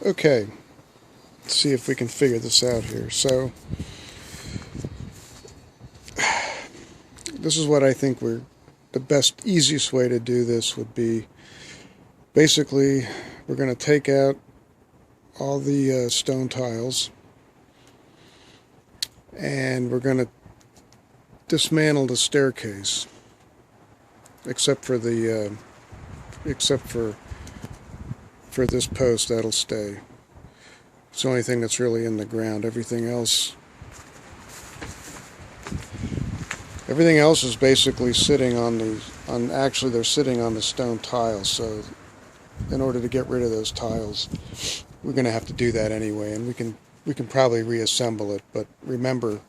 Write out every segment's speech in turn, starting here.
Okay, let's see if we can figure this out here. So, this is what I think the best, easiest way to do this would be. Basically, we're going to take out all the stone tiles, and we're going to dismantle the staircase, except for this post. That'll stay. It's the only thing that's really in the ground. Everything else is basically sitting actually they're sitting on the stone tiles. So in order to get rid of those tiles, we're going to have to do that anyway, and we can probably reassemble it. But remember,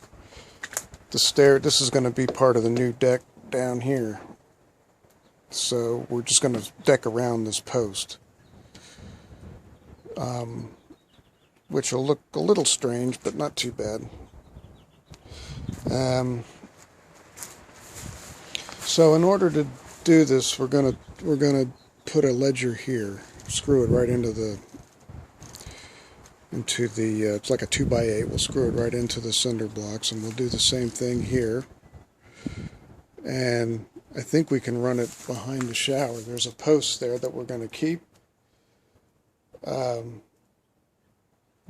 this is going to be part of the new deck down here. So we're just going to deck around this post, which will look a little strange, but not too bad. So in order to do this, we're gonna put a ledger here, screw it right into the it's like a 2x8. We'll screw it right into the cinder blocks, and we'll do the same thing here. And I think we can run it behind the shower. There's a post there that we're going to keep,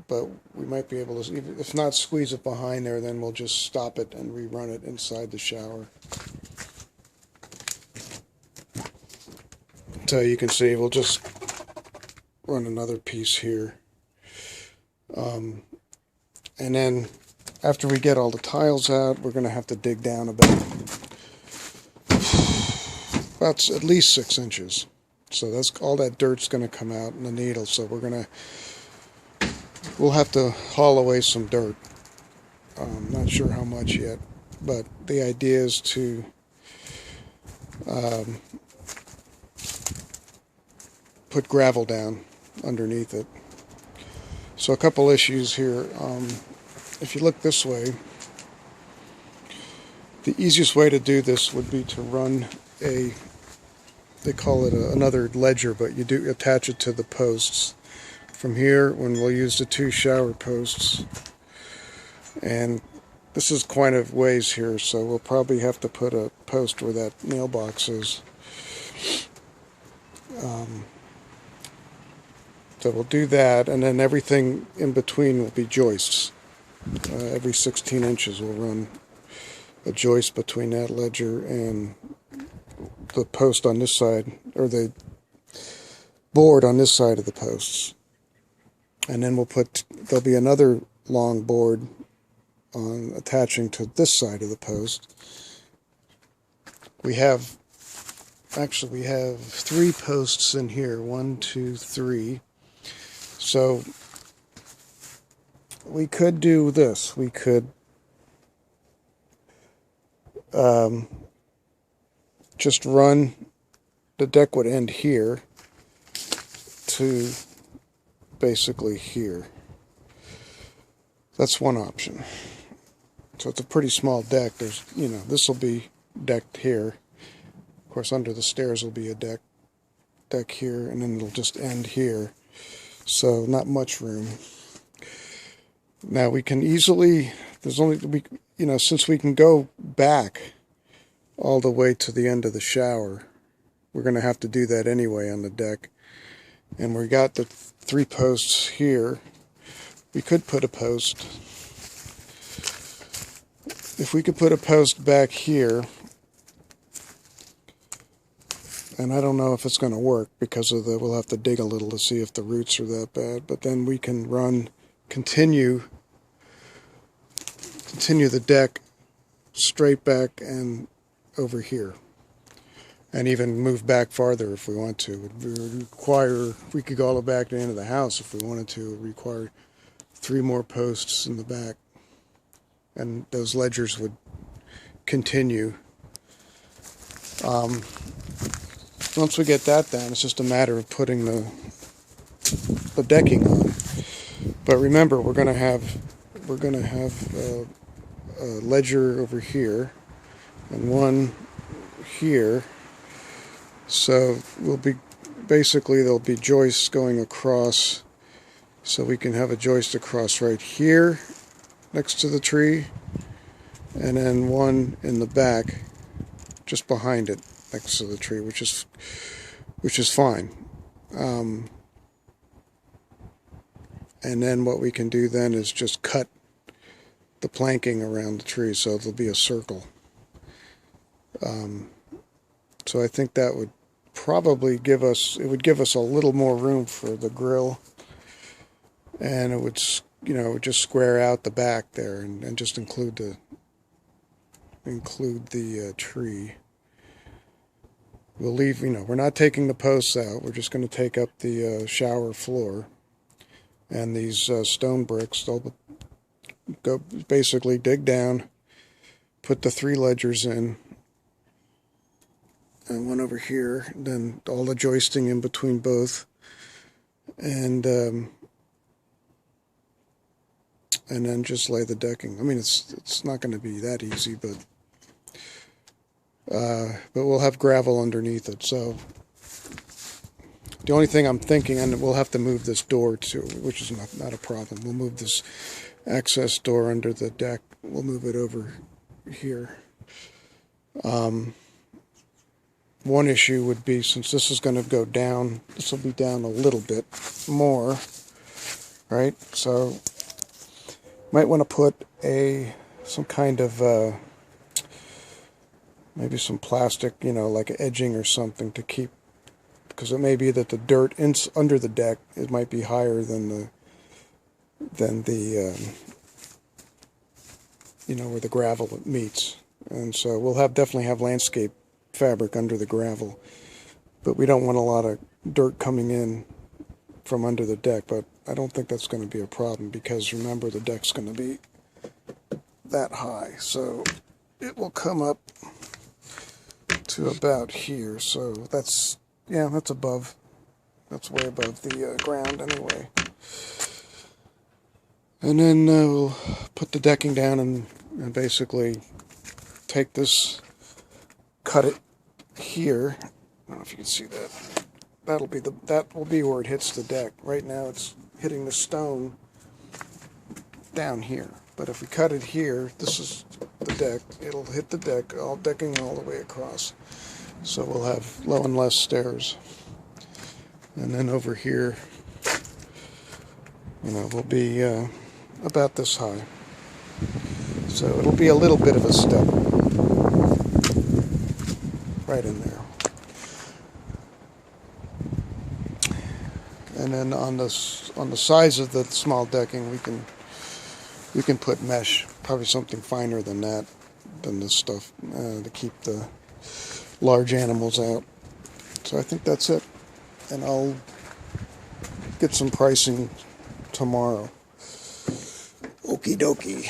but we might be able to, if not squeeze it behind there, then we'll just stop it and rerun it inside the shower. So you can see we'll just run another piece here. And then after we get all the tiles out, we're going to have to dig down about at least 6 inches. So that's all that dirt's going to come out in the needle. So we'll have to haul away some dirt. Not sure how much yet, but the idea is to put gravel down underneath it. So a couple issues here. If you look this way, the easiest way to do this would be to run they call it another ledger, but you do attach it to the posts. From here, when we'll use the 2 shower posts, and this is quite a ways here, so we'll probably have to put a post where that mailbox is. So we'll do that, and then everything in between will be joists. Every 16 inches we'll run a joist between that ledger and the post on this side, or the board on this side of the posts. And then there'll be another long board attaching to this side of the post. We have 3 posts in here. 1, 2, 3. So we could do this. We could just run, the deck would end here to basically here. That's one option. So it's a pretty small deck. There's, this will be decked here. Of course, under the stairs will be a deck here, and then it'll just end here. So not much room. Now we can easily, since we can go back all the way to the end of the shower, we're going to have to do that anyway on the deck. And we got the 3 posts here. We could put a post. If we could put a post back here, and I don't know if it's going to work because of we'll have to dig a little to see if the roots are that bad, but then we can continue the deck straight back and over here, and even move back farther if we want to. We could go all the way back to the end of the house if we wanted to. It would require 3 more posts in the back, and those ledgers would continue. Once we get that done, it's just a matter of putting the decking on. But remember, we're going to have a ledger over here and one here. So there'll be joists going across So we can have a joist across right here next to the tree, and then one in the back just behind it next to the tree, which is fine. And then what we can do then is just cut the planking around the tree so there'll be a circle. So I think that would probably give us a little more room for the grill, and it would, just square out the back there and just include the tree. We'll leave, we're not taking the posts out. We're just going to take up the shower floor, and these stone bricks. They'll go basically dig down, put the 3 ledgers in, and one over here, then all the joisting in between both, and then just lay the decking. I mean, it's not going to be that easy, but we'll have gravel underneath it. So the only thing I'm thinking, and we'll have to move this door too, which is not a problem. We'll move this access door under the deck. We'll move it over here. One issue would be, since this is going to go down, this will be down a little bit more, right? So might want to put some kind of maybe some plastic, like edging or something to keep, because it may be that the dirt under the deck, it might be higher than the where the gravel meets, and so we'll definitely have landscape fabric under the gravel, but we don't want a lot of dirt coming in from under the deck. But I don't think that's going to be a problem, because remember, the deck's going to be that high, so it will come up to about here. So that's way above the ground anyway. And then we'll put the decking down and basically take this, cut it here. I don't know if you can see that. That will be where it hits the deck. Right now it's hitting the stone down here. But if we cut it here, this is the deck. It'll hit the deck, all decking all the way across. So we'll have low and less stairs. And then over here, will be about this high. So it'll be a little bit of a step right in there. And then on the sides of the small decking, we can put mesh, probably something finer than this stuff, to keep the large animals out. So I think that's it, and I'll get some pricing tomorrow. Okie dokie.